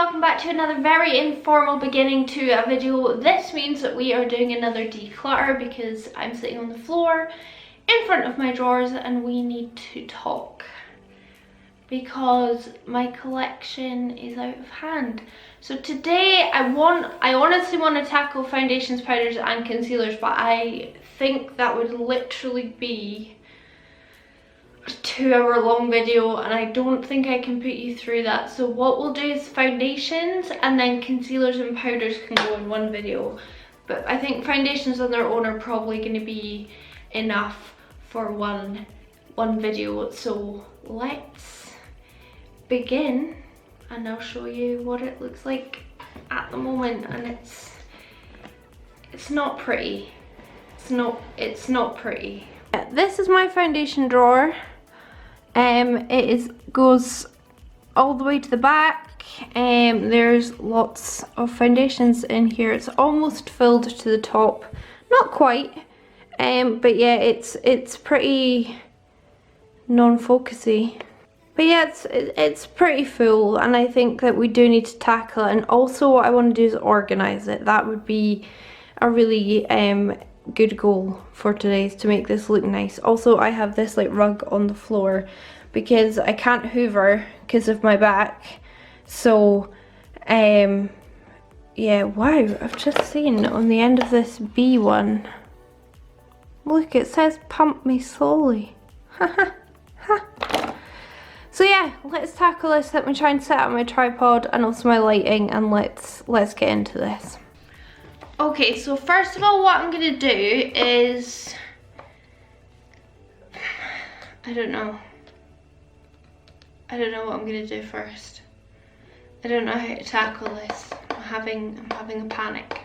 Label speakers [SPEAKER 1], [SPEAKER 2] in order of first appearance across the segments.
[SPEAKER 1] welcome back to another very informal beginning to a video. This means that we are doing another declutter because I'm sitting on the floor in front of my drawers and we need to talk because my collection is out of hand. So today I honestly want to tackle foundations, powders and concealers, but I think that would literally be a 2-hour long video and I don't think I can put you through that. So what we'll do is foundations and then concealers and powders can go in one video. But I think foundations on their own are probably going to be enough for one video. So let's begin and I'll show you what it looks like at the moment, and it's not pretty. It's not pretty. This is my foundation drawer. Goes all the way to the back. There's lots of foundations in here. It's almost filled to the top, not quite, but yeah, it's pretty non-focusy. But yeah, it's pretty full, and I think that we do need to tackle it. And also what I want to do is organize it. That would be a really good goal for today, is to make this look nice. Also, I have this like rug on the floor because I can't hoover because of my back. So yeah, wow, I've just seen on the end of this B one, look, it says pump me slowly. So yeah, let's tackle this. Let me try and set up my tripod and also my lighting, and let's get into this. Okay, so first of all, what I'm gonna do is, I don't know what I'm gonna do first. I don't know how to tackle this. I'm having a panic.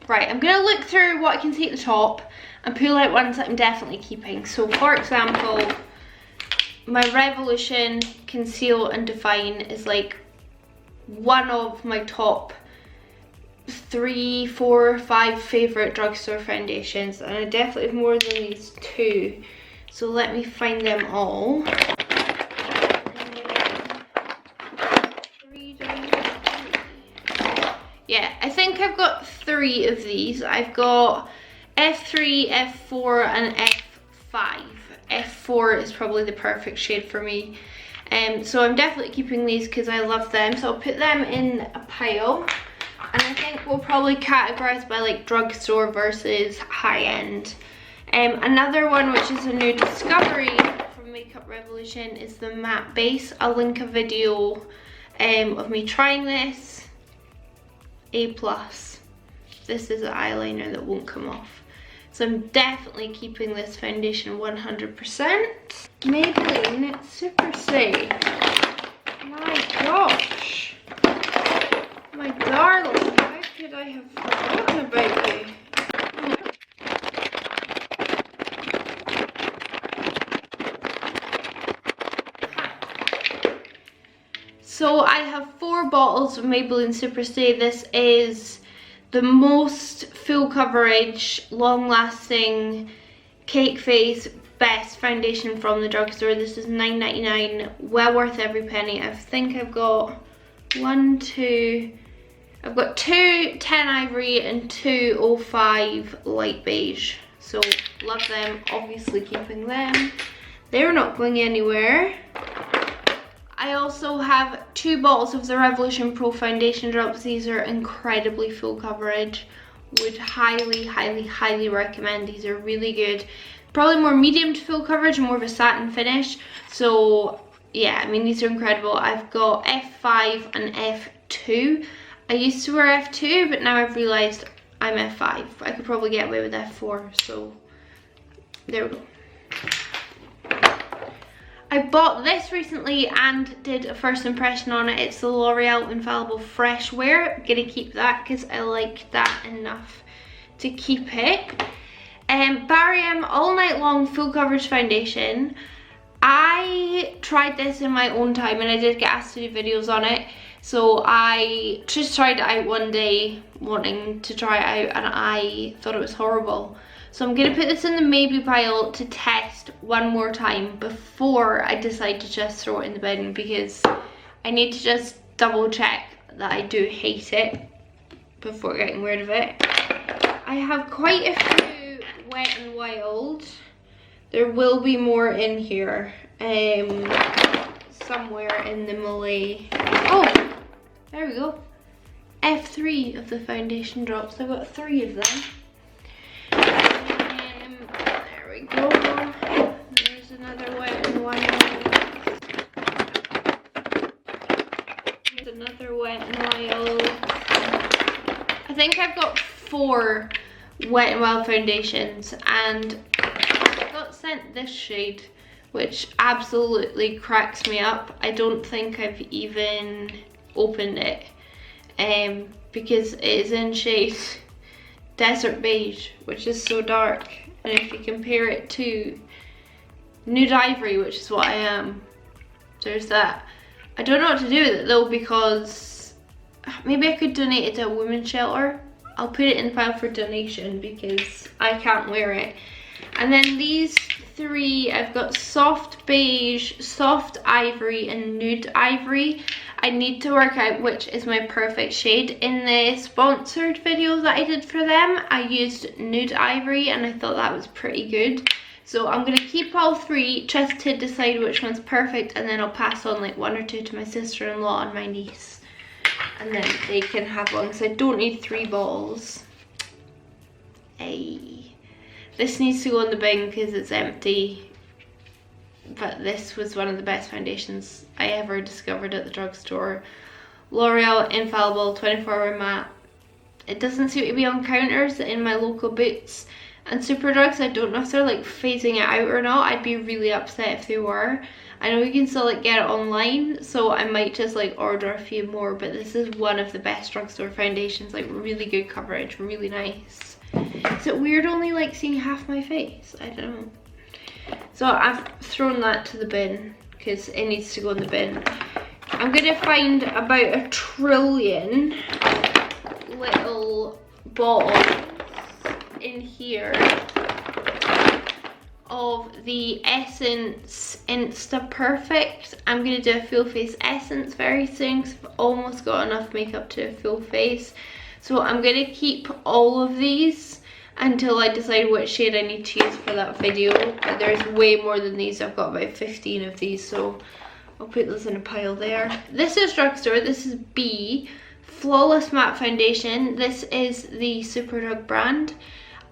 [SPEAKER 1] Right, I'm gonna look through what I can see at the top and pull out ones that I'm definitely keeping. So for example, my Revolution Conceal and Define is like one of my top 3, 4, 5 favourite drugstore foundations, and I definitely have more than these two. So let me find them all. Yeah, I think I've got 3 of these. I've got F3, F4 and F5. F4 is probably the perfect shade for me. So I'm definitely keeping these because I love them. So I'll put them in a pile. And I think we'll probably categorize by like drugstore versus high-end. Another one which is a new discovery from Makeup Revolution is the matte base. I'll link a video of me trying this. A+. This is an eyeliner that won't come off. So I'm definitely keeping this foundation 100%. Maybelline Super Stay. My gosh. My darling, how could I have forgotten about you? So I have 4 bottles of Maybelline Super Stay. This is the most full coverage, long lasting, cake face, best foundation from the drugstore. This is $9.99, well worth every penny. I think I've got 2 10 ivory and 2 05 light beige. So love them, obviously keeping them. They're not going anywhere. I also have 2 bottles of the Revolution Pro Foundation Drops. These are incredibly full coverage. Would highly recommend. These are really good. Probably more medium to full coverage, more of a satin finish. So yeah, I mean, these are incredible. I've got F5 and F2. I used to wear F2, but now I've realised I'm F5. I could probably get away with F4, so there we go. I bought this recently and did a first impression on it. It's the L'Oreal Infallible Fresh Wear. I'm gonna keep that because I like that enough to keep it. Barry All Night Long Full Coverage Foundation. I tried this in my own time and I did get asked to do videos on it. So I just tried it out one day, wanting to try it out, and I thought it was horrible. So I'm gonna put this in the maybe pile to test one more time before I decide to just throw it in the bin, because I need to just double check that I do hate it before getting rid of it. I have quite a few Wet n Wild. There will be more in here, somewhere in the Malay. Oh, there we go. F3 of the foundation drops. I've got 3 of them. There we go. There's another Wet n Wild. There's another Wet n Wild. I think I've got 4 Wet n Wild foundations, and I got sent this shade, which absolutely cracks me up. I don't think I've even opened it, because it is in shade Desert Beige, which is so dark, and if you compare it to Nude Ivory, which is what I am, there's that. I don't know what to do with it though, because maybe I could donate it to a women's shelter. I'll put it in the pile for donation because I can't wear it. And then these 3, I've got Soft Beige, Soft Ivory, and Nude Ivory. I need to work out which is my perfect shade. In the sponsored video that I did for them, I used Nude Ivory and I thought that was pretty good. So I'm going to keep all 3 just to decide which one's perfect, and then I'll pass on like 1 or 2 to my sister-in-law and my niece. And then they can have one, because I don't need 3 balls. Ay. This needs to go in the bin because it's empty. But this was one of the best foundations I ever discovered at the drugstore. L'Oreal Infallible 24-hour matte. It doesn't seem to be on counters in my local Boots and Superdrugs. I don't know if they're like phasing it out or not. I'd be really upset if they were. I know you can still like get it online, so I might just like order a few more, but this is one of the best drugstore foundations, like really good coverage, really nice. Is it weird only like seeing half my face? I don't know. So I've thrown that to the bin because it needs to go in the bin. I'm gonna find about 1 trillion little bottles in here of the Essence Insta Perfect. I'm going to do a full face essence very soon because I've almost got enough makeup to a full face. So I'm going to keep all of these until I decide which shade I need to use for that video. There's way more than these. I've got about 15 of these, so I'll put those in a pile there. This is drugstore. This is B Flawless Matte Foundation. This is the Superdrug brand.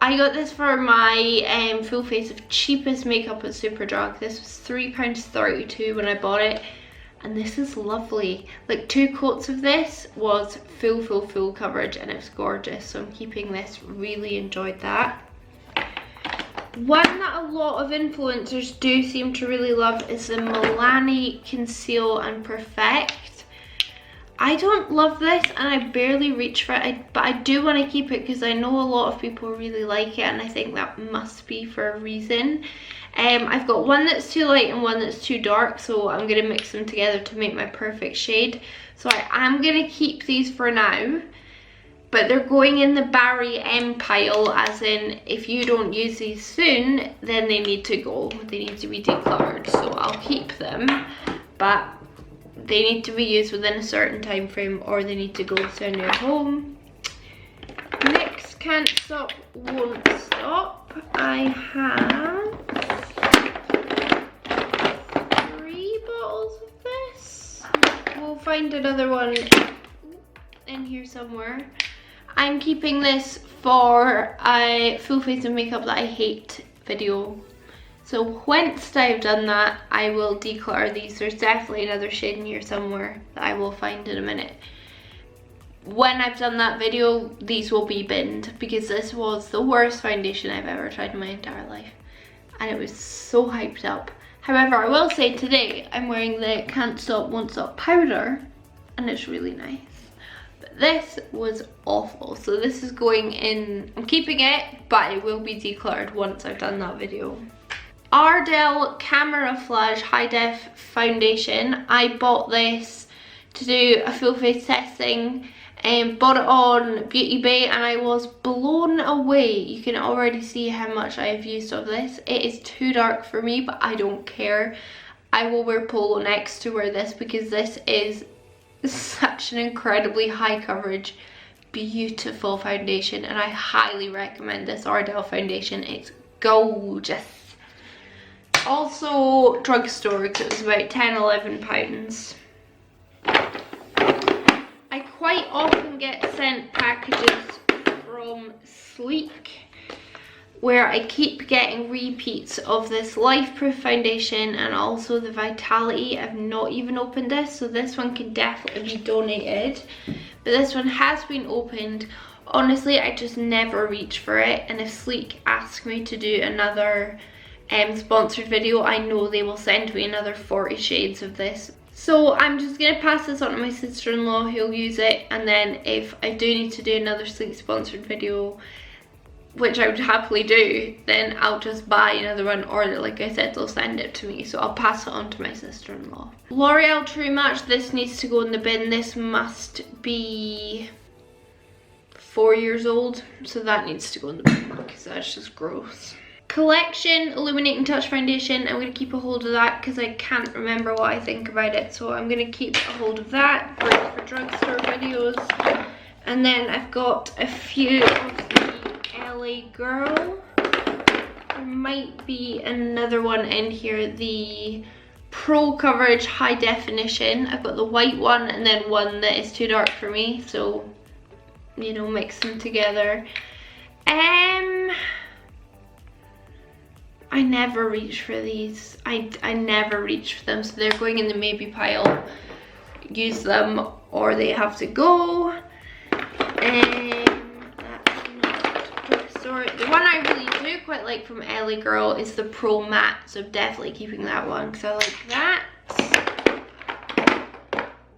[SPEAKER 1] I got this for my full face of cheapest makeup at Superdrug. This was £3.32 when I bought it, and this is lovely. Like 2 coats of this was full coverage, and it's gorgeous, so I'm keeping this. Really enjoyed that. One that a lot of influencers do seem to really love is the Milani Conceal and Perfect. I don't love this and I barely reach for it, but I do want to keep it because I know a lot of people really like it, and I think that must be for a reason. I've got one that's too light and one that's too dark, so I'm going to mix them together to make my perfect shade. So I am going to keep these for now, but they're going in the Barry M pile, as in if you don't use these soon, then they need to go. They need to be decluttered, so I'll keep them, but they need to be used within a certain time frame or they need to go to a new home. Next, Can't Stop, Won't Stop. I have 3 bottles of this. We'll find another one in here somewhere. I'm keeping this for a full face of makeup that I hate video. So once I've done that, I will declutter these. There's definitely another shade in here somewhere that I will find in a minute. When I've done that video, these will be binned because this was the worst foundation I've ever tried in my entire life. And it was so hyped up. However, I will say today, I'm wearing the Can't Stop, Won't Stop powder, and it's really nice. But this was awful. So this is going in, I'm keeping it, but it will be decluttered once I've done that video. Ardell Camera Flash High Def Foundation. I bought this to do a full face testing and bought it on Beauty Bay, and I was blown away. You can already see how much I have used of this. It is too dark for me, but I don't care. I will wear polo next to wear this because this is such an incredibly high coverage, beautiful foundation, and I highly recommend this Ardell foundation. It's gorgeous. Also drugstore, because it was about £10–11. I quite often get sent packages from Sleek where I keep getting repeats of this Life Proof foundation and also the Vitality. I've not even opened this, so this one can definitely be donated. But this one has been opened. Honestly, I just never reach for it, and if Sleek asks me to do another sponsored video, I know they will send me another 40 shades of this. So I'm just going to pass this on to my sister-in-law who'll use it, and then if I do need to do another Sleek sponsored video, which I would happily do, then I'll just buy another one, or like I said, they'll send it to me, so I'll pass it on to my sister-in-law. L'Oreal True Match, this needs to go in the bin. This must be 4 years old, so that needs to go in the bin because that's just gross. Collection Illuminating Touch Foundation, I'm going to keep a hold of that because I can't remember what I think about it, so I'm going to keep a hold of that. Great for drugstore videos. And then I've got a few of the LA Girl. There might be another one in here, the Pro Coverage High Definition. I've got the white one and then one that is too dark for me, so, you know, mix them together. I never reach for these. I never reach for them, so they're going in the maybe pile. Use them or they have to go. That's not drugstore. The one I really do quite like from LA Girl is the Pro Matte, so I'm definitely keeping that one because I like that.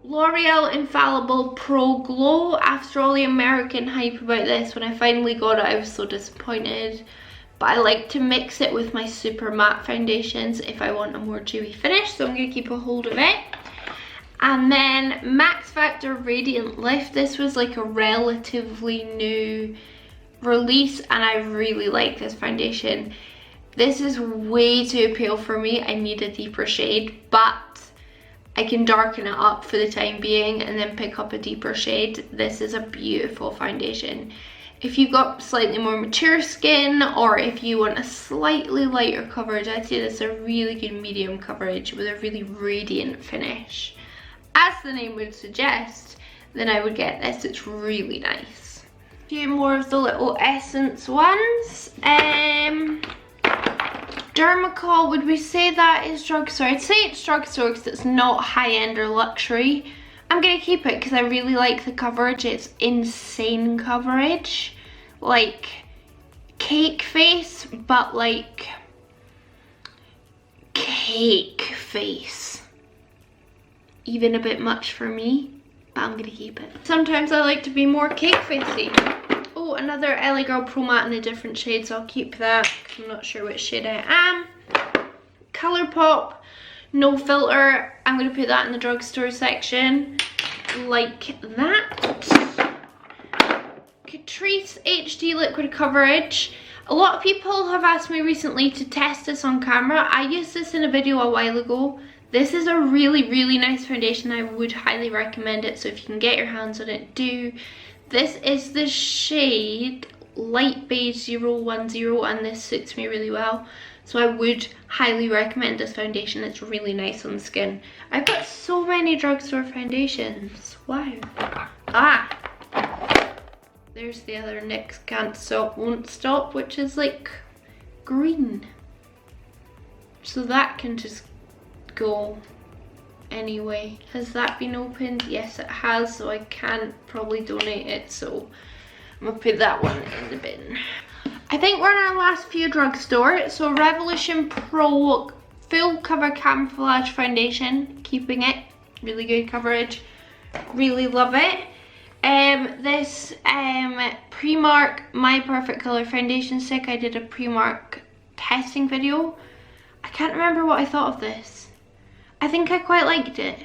[SPEAKER 1] L'Oreal Infallible Pro Glow. After all the American hype about this, when I finally got it, I was so disappointed. But I like to mix it with my super matte foundations if I want a more dewy finish, so I'm going to keep a hold of it. And then Max Factor Radiant Lift. This was like a relatively new release and I really like this foundation. This is way too pale for me. I need a deeper shade, but I can darken it up for the time being and then pick up a deeper shade. This is a beautiful foundation. If you've got slightly more mature skin, or if you want a slightly lighter coverage, I'd say this is a really good medium coverage with a really radiant finish. As the name would suggest, then I would get this. It's really nice. A few more of the little Essence ones. Dermacol, would we say that is drugstore? I'd say it's drugstore because it's not high-end or luxury. I'm going to keep it because I really like the coverage. It's insane coverage. Like cake face, but like cake face. Even a bit much for me, but I'm going to keep it. Sometimes I like to be more cake facey. Oh, another LA Girl Pro Matte in a different shade, so I'll keep that because I'm not sure which shade I am. Colourpop No Filter, I'm going to put that in the drugstore section, like that. Catrice HD Liquid Coverage. A lot of people have asked me recently to test this on camera. I used this in a video a while ago. This is a really, really nice foundation. I would highly recommend it, so if you can get your hands on it, do. This is the shade Light Beige 010, and this suits me really well. So I would highly recommend this foundation. It's really nice on the skin. I've got so many drugstore foundations. Wow. There's the other NYX Can't Stop Won't Stop, which is like green. So that can just go anyway. Has that been opened? Yes, it has, so I can't probably donate it, so I'm gonna put that one in the bin. I think we're in our last few drugstore. So Revolution Pro Full Cover Camouflage Foundation, keeping it. Really good coverage. Really love it. This Primark My Perfect Color Foundation Stick. I did a Primark testing video. I can't remember what I thought of this. I think I quite liked it.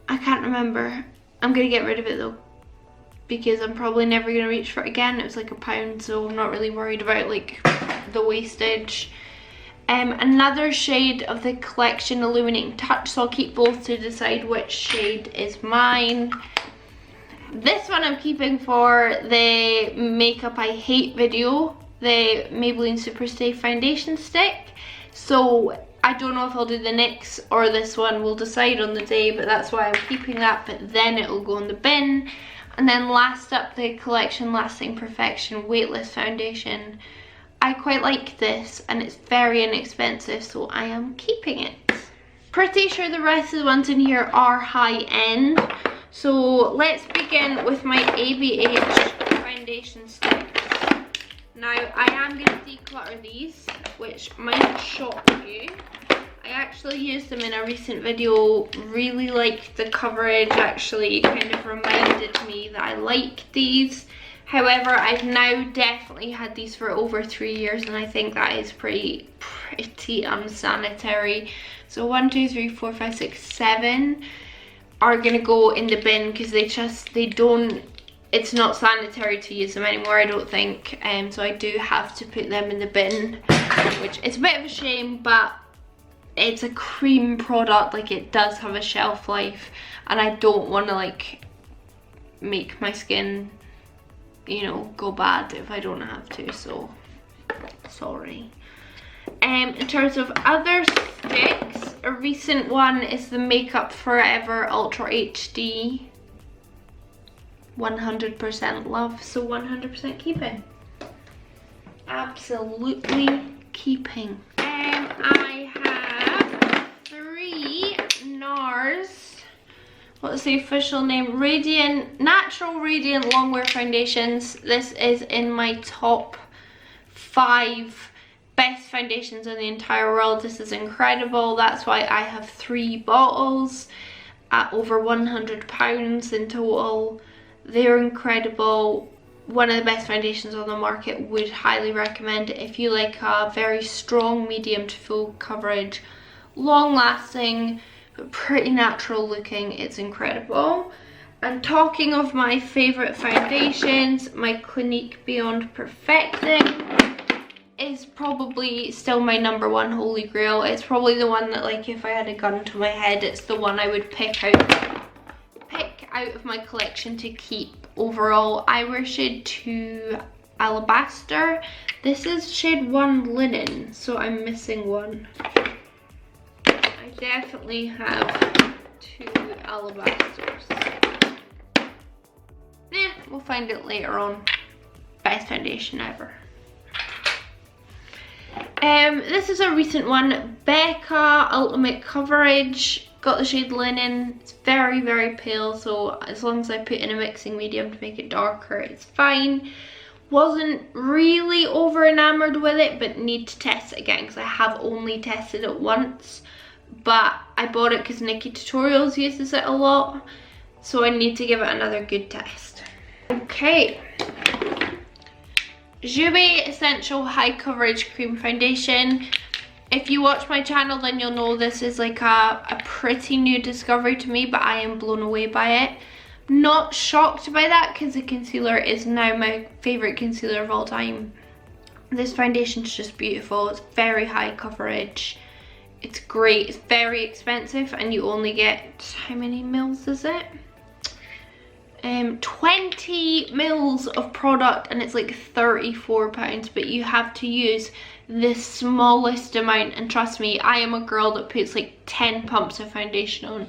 [SPEAKER 1] I can't remember. I'm gonna get rid of it though, because I'm probably never gonna reach for it again. It was like £1, so I'm not really worried about like the wastage. another shade of the collection Illuminating Touch, so I'll keep both to decide which shade is mine. This one I'm keeping for the Makeup I Hate video, the Maybelline Superstay foundation stick. So I don't know if I'll do the NYX or this one, we'll decide on the day, but that's why I'm keeping that, but then it'll go in the bin. And then last up, the collection Lasting Perfection Weightless Foundation. I quite like this and it's very inexpensive, so I am keeping it. Pretty sure the rest of the ones in here are high end. So let's begin with my ABH foundation sticks. Now I am going to declutter these, which might shock you. I actually used them in a recent video, really liked the coverage, actually kind of reminded me that I like these. However, I've now definitely had these for over 3 years and I think that is pretty unsanitary. So 1, 2, 3, 4, 5, 6, 7 are gonna go in the bin because it's not sanitary to use them anymore, I don't think. So I do have to put them in the bin, which is a bit of a shame, but it's a cream product, like it does have a shelf life and I don't want to like make my skin, you know, go bad if I don't have to, so sorry. In terms of other sticks, a recent one is the Makeup Forever Ultra HD 100% love, so 100% keeping. Absolutely keeping. I have 3 NARS, what's the official name? Natural Radiant Longwear Foundations. This is in my top 5 best foundations in the entire world. This is incredible. That's why I have 3 bottles at over £100 in total. They're incredible. One of the best foundations on the market. Would highly recommend it if you like a very strong medium to full coverage, long lasting but pretty natural looking. It's incredible. And talking of my favorite foundations, my Clinique Beyond Perfecting is probably still my #1 holy grail. It's probably the one that, like, if I had a gun to my head, it's the one I would pick out of my collection to keep. Overall, I wear shade 2 Alabaster. This is shade 1 Linen, so I'm missing one. I definitely have 2 Alabasters. Yeah, we'll find it later on. Best foundation ever. This is a recent one, Becca Ultimate Coverage. Got the shade Linen. It's very, very pale, so as long as I put in a mixing medium to make it darker, it's fine. Wasn't really over enamored with it, but need to test it again because I have only tested it once. But I bought it because Nikki Tutorials uses it a lot, so I need to give it another good test. Okay. Jouer Essential High Coverage Cream Foundation. If you watch my channel, then you'll know this is like a pretty new discovery to me, but I am blown away by it. Not shocked by that because the concealer is now my favourite concealer of all time. This foundation is just beautiful. It's very high coverage. It's great. It's very expensive and you only get, how many mils is it? 20 mils of product and it's like £34, but you have to use the smallest amount, and trust me, I am a girl that puts like 10 pumps of foundation on,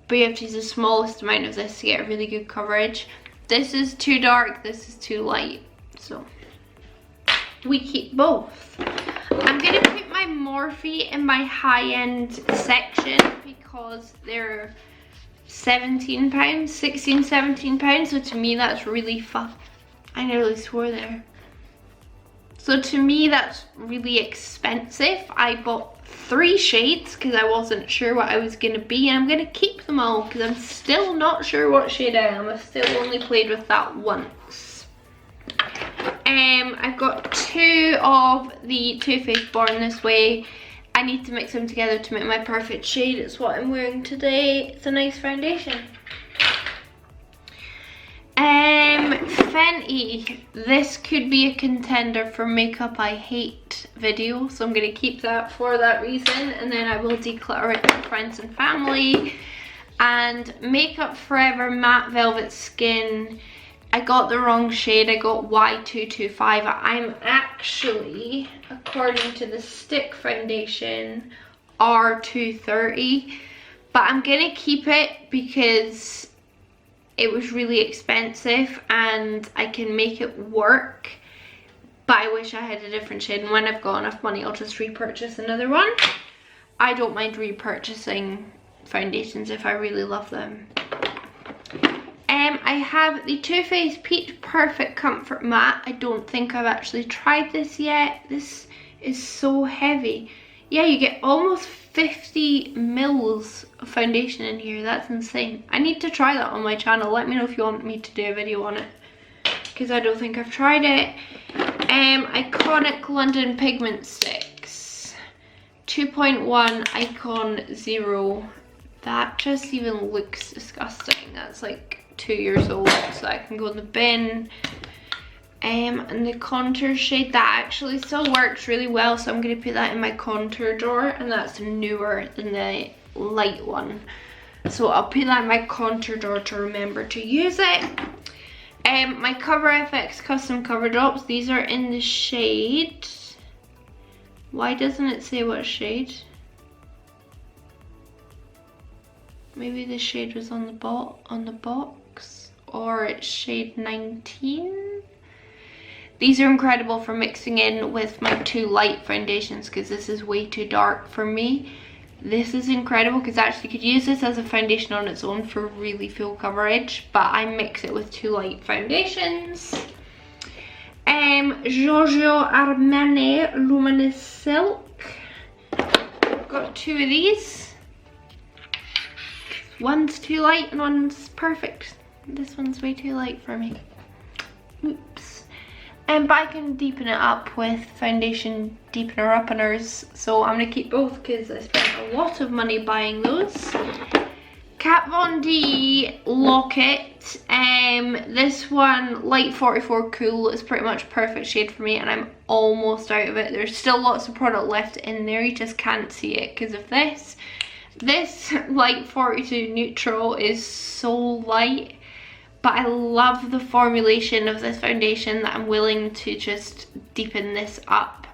[SPEAKER 1] but you have to use the smallest amount of this to get a really good coverage. This is too dark, this is too light, so we keep both. I'm gonna put my Morphe in my high-end section because they're £17, 16, £17, so to me that's really fun. I nearly swore there. So to me that's really expensive. I bought 3 shades because I wasn't sure what I was going to be, and I'm going to keep them all because I'm still not sure what shade I am. I've still only played with that once. I've got 2 of the Too Faced Born This Way. I need to mix them together to make my perfect shade. It's what I'm wearing today. It's a nice foundation. Fenty, this could be a contender for makeup I hate video, so I'm going to keep that for that reason, and then I will declutter it for friends and family. And Makeup Forever Matte Velvet Skin, I got the wrong shade, I got Y225. I'm actually, according to the stick foundation, R230, but I'm going to keep it because it was really expensive and I can make it work, but I wish I had a different shade, and when I've got enough money I'll just repurchase another one. I don't mind repurchasing foundations if I really love them. I have the Too Faced Peach Perfect Comfort Matte. I don't think I've actually tried this yet. This is so heavy. Yeah, you get almost 50 mils of foundation in here. That's insane. I need to try that on my channel. Let me know if you want me to do a video on it, because I don't think I've tried it. Iconic London Pigment Sticks. 2.1 Icon Zero. That just even looks disgusting. That's like 2 years old, so that can go in the bin. And the contour shade, that actually still works really well, so I'm going to put that in my contour drawer, and that's newer than the light one, so I'll put that in my contour drawer to remember to use it. My Cover FX Custom Cover Drops, these are in the shade, why doesn't it say what shade? Maybe the shade was on the box, or it's shade 19. These are incredible for mixing in with my 2 light foundations, because this is way too dark for me. This is incredible because actually you could use this as a foundation on its own for really full coverage, but I mix it with 2 light foundations. Giorgio Armani Luminous Silk. Got 2 of these. One's too light and one's perfect. This one's way too light for me. Oops. But I can deepen it up with foundation deepener uppeners, so I'm gonna keep both because I spent a lot of money buying those. Kat Von D Locket. This one, Light 44 Cool, is pretty much perfect shade for me, and I'm almost out of it. There's still lots of product left in there, you just can't see it because of this. This Light 42 Neutral is so light, but I love the formulation of this foundation that I'm willing to just deepen this up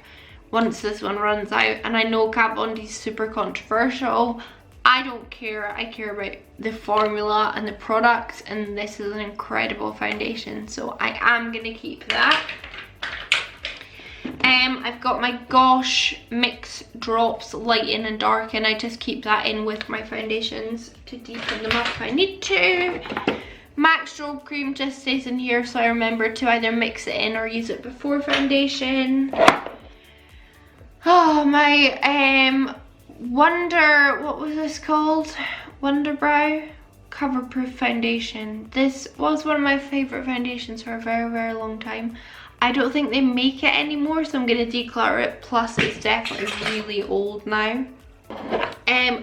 [SPEAKER 1] once this one runs out. And I know Kat Von D is super controversial. I don't care. I care about the formula and the products, and this is an incredible foundation, so I am going to keep that. I've got my Gosh Mix Drops Lighten and Darken. I just keep that in with my foundations to deepen them up if I need to. MAC Strobe Cream just stays in here, so I remember to either mix it in or use it before foundation. Oh, my Wonder, what was this called? Wonder Brow Cover Proof Foundation. This was one of my favourite foundations for a very, very long time. I don't think they make it anymore, so I'm going to declutter it, plus it's definitely really old now.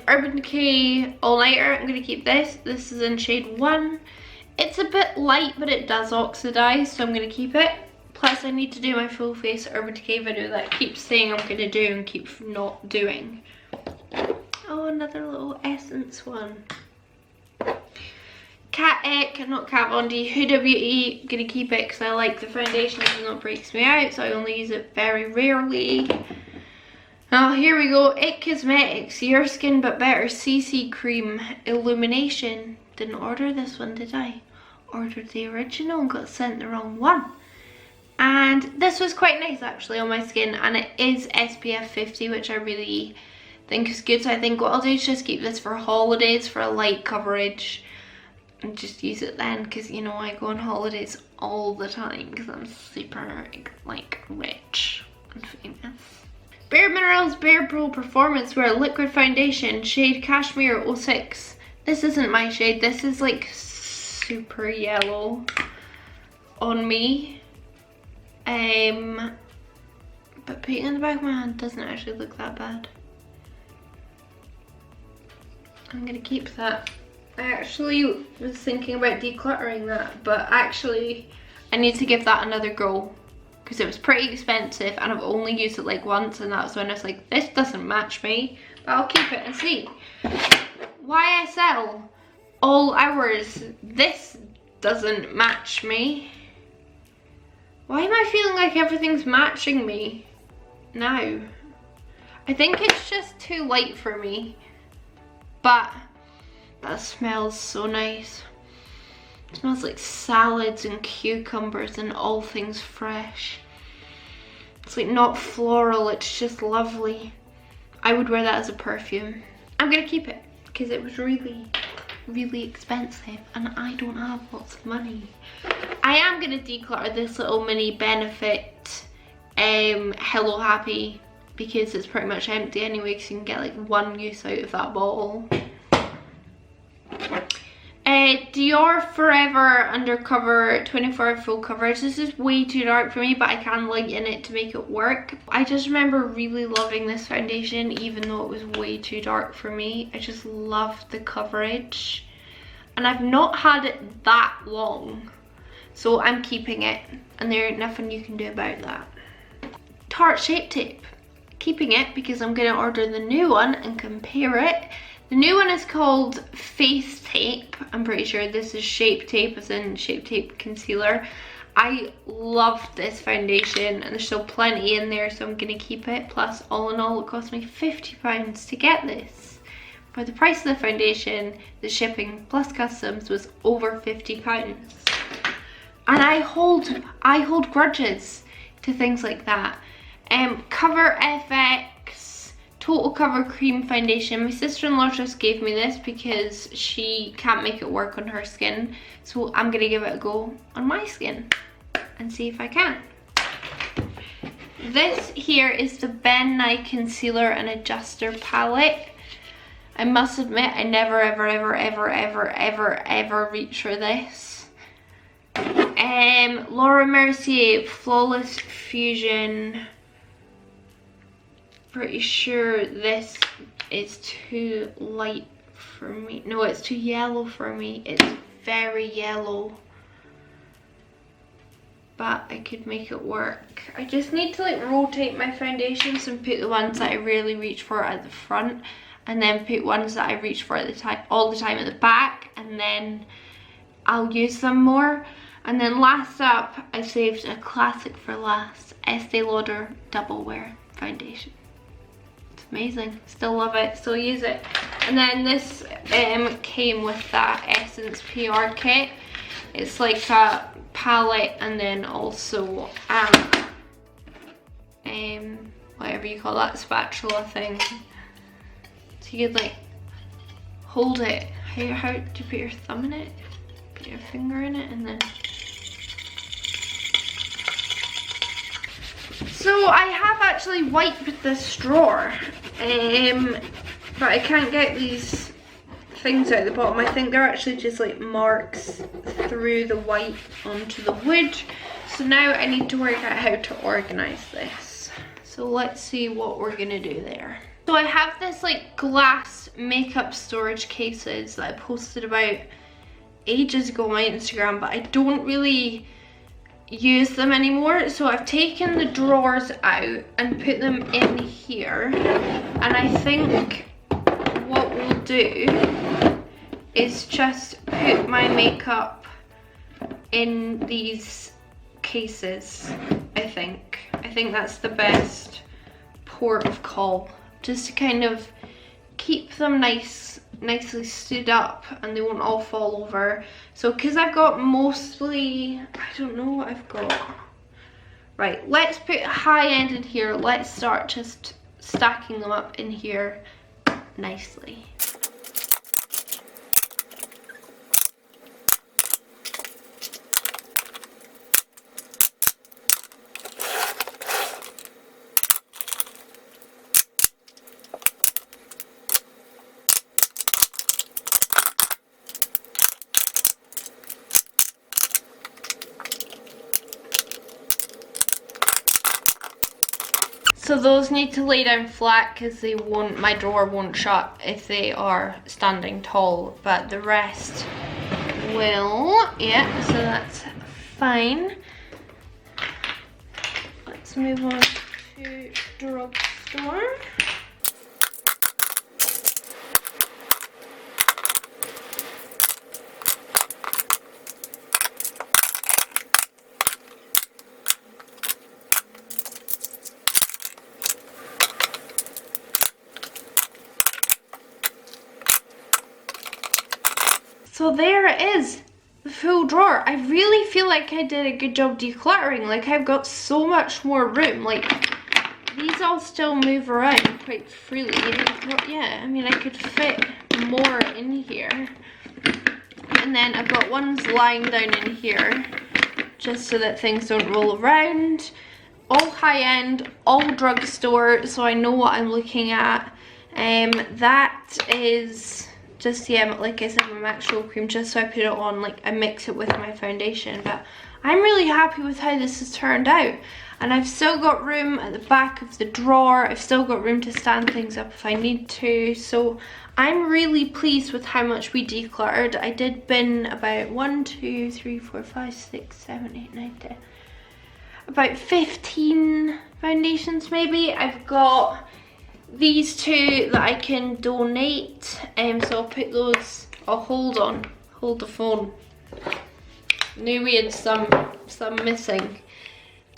[SPEAKER 1] Urban Decay All Nighter, I'm going to keep this. This is in shade 1. It's a bit light, but it does oxidize, so I'm going to keep it. Plus I need to do my full face Urban Decay video that I keep saying I'm going to do and keep not doing. Oh, another little essence one. Not Kat Von D, Huda Beauty, gonna keep it because I like the foundation even though it breaks me out, so I only use it very rarely. Oh, here we go, It Cosmetics, Your Skin But Better CC Cream Illumination. Didn't order this one, did I? Ordered the original and got sent the wrong one. And this was quite nice actually on my skin, and it is SPF 50, which I really think is good, so I think what I'll do is just keep this for holidays for a light coverage. And just use it then, because you know I go on holidays all the time because I'm super like rich and famous. Bare Minerals Bare Pro Performance Wear Liquid Foundation, shade Cashmere 06. This isn't my shade, this is like super yellow on me. But putting it in the back of my hand doesn't actually look that bad. I'm gonna keep that. I actually was thinking about decluttering that, but actually I need to give that another go because it was pretty expensive and I've only used it like once, and that was when I was like, this doesn't match me, but I'll keep it and see. YSL, all hours, this doesn't match me. Why am I feeling like everything's matching me now? I think it's just too light for me, but that smells so nice. It smells like salads and cucumbers and all things fresh. It's like not floral, it's just lovely. I would wear that as a perfume. I'm gonna keep it because it was really, really expensive and I don't have lots of money. I am gonna declutter this little mini Benefit Hello Happy because it's pretty much empty anyway, because you can get like one use out of that bottle. Dior Forever Undercover 24-hour full coverage. This is way too dark for me, but I can lighten it to make it work. I just remember really loving this foundation even though it was way too dark for me. I just loved the coverage and I've not had it that long, so I'm keeping it and there ain't nothing you can do about that. Tarte Shape Tape. Keeping it because I'm going to order the new one and compare it. The new one is called Face Tape. I'm pretty sure this is Shape Tape, as in Shape Tape Concealer. I love this foundation and there's still plenty in there, so I'm going to keep it. Plus, all in all, it cost me £50 to get this. For the price of the foundation, the shipping plus customs was over £50. And I hold grudges to things like that. Cover FX Total Cover Cream Foundation. My sister-in-law just gave me this because she can't make it work on her skin, so I'm gonna give it a go on my skin and see if I can. This here is the Ben Nye Concealer and Adjuster Palette. I must admit I never ever reach for this. Laura Mercier Flawless Fusion. Pretty sure this is too light for me. No, it's too yellow for me. It's very yellow, but I could make it work. I just need to like rotate my foundations and put the ones that I really reach for at the front, and then put ones that I reach for at the time all the time at the back, and then I'll use them more. And then last up, I saved a classic for last, Estee Lauder Double Wear Foundation. Amazing, still love it, still use it. And then this came with that Essence PR kit. It's like a palette and then also whatever you call that, spatula thing. So you could like hold it. How do you put your thumb in it? Put your finger in it and then. So I have actually wiped this drawer, but I can't get these things out the bottom. I think they're actually just like marks through the white onto the wood. So now I need to work out how to organize this. So let's see what we're gonna do there. So I have this like glass makeup storage cases that I posted about ages ago on my Instagram, but I don't really use them anymore, so I've taken the drawers out and put them in here, and I think what we'll do is just put my makeup in these cases. I think that's the best port of call, just to kind of keep them nicely stood up and they won't all fall over. So because I've got mostly, I don't know what I've got. Right, let's put high end in here. Let's start just stacking them up in here nicely. So those need to lay down flat because they won't, my drawer won't shut if they are standing tall, but the rest will. Yeah, so that's fine. Let's move on to drugstore. So there it is, the full drawer. I really feel like I did a good job decluttering. Like, I've got so much more room. Like, these all still move around quite freely. Yeah, I mean, I could fit more in here. And then I've got ones lying down in here, just so that things don't roll around. All high-end, all drugstore, so I know what I'm looking at. That is just, yeah, like I said, my MAC Show Cream, just so I put it on, like I mix it with my foundation. But I'm really happy with how this has turned out. And I've still got room at the back of the drawer. I've still got room to stand things up if I need to. So I'm really pleased with how much we decluttered. I did bin about 1, 2, 3, 4, 5, 6, 7, 8, 9, 10. About 15 foundations maybe. I've got these two that I can donate, so I'll put those, I'll hold the phone. Knew we had some missing.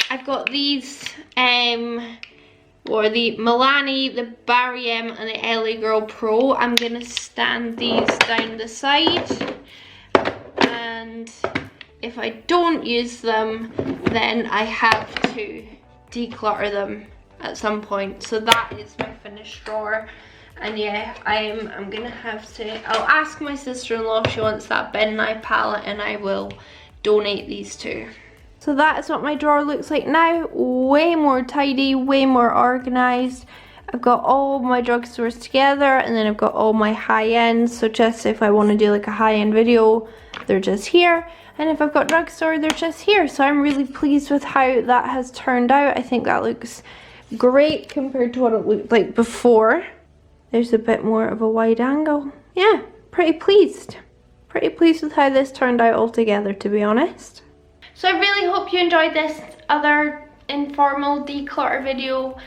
[SPEAKER 1] I've got these, or the Milani, the Barry M and the LA Girl Pro. I'm gonna stand these down the side, and if I don't use them, then I have to declutter them at some point. So that is my finished drawer. And yeah, I'm gonna have to, I'll ask my sister-in-law if she wants that bin eye palette, and I will donate these two. So that is what my drawer looks like now. Way more tidy, way more organized. I've got all my drugstores together, and then I've got all my high-ends. So just if I want to do like a high-end video, they're just here. And if I've got drugstore, they're just here. So I'm really pleased with how that has turned out. I think that looks great compared to what it looked like before. There's a bit more of a wide angle. Yeah, pretty pleased. Pretty pleased with how this turned out altogether, to be honest. So I really hope you enjoyed this other informal declutter video.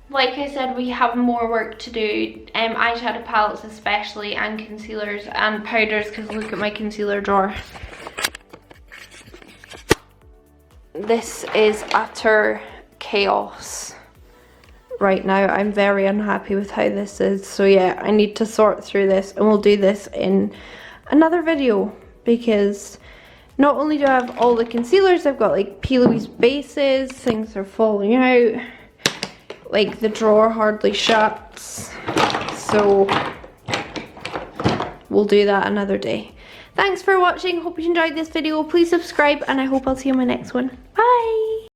[SPEAKER 1] Like I said, we have more work to do. Eyeshadow palettes especially, and concealers and powders, because look at my concealer drawer. This is utter chaos right now. I'm very unhappy with how this is. So yeah, I need to sort through this, and we'll do this in another video, because not only do I have all the concealers, I've got like P. bases, things are falling out, like the drawer hardly shuts. So we'll do that another day. Thanks for watching, hope you enjoyed this video. Please subscribe, and I hope I'll see you in my next one.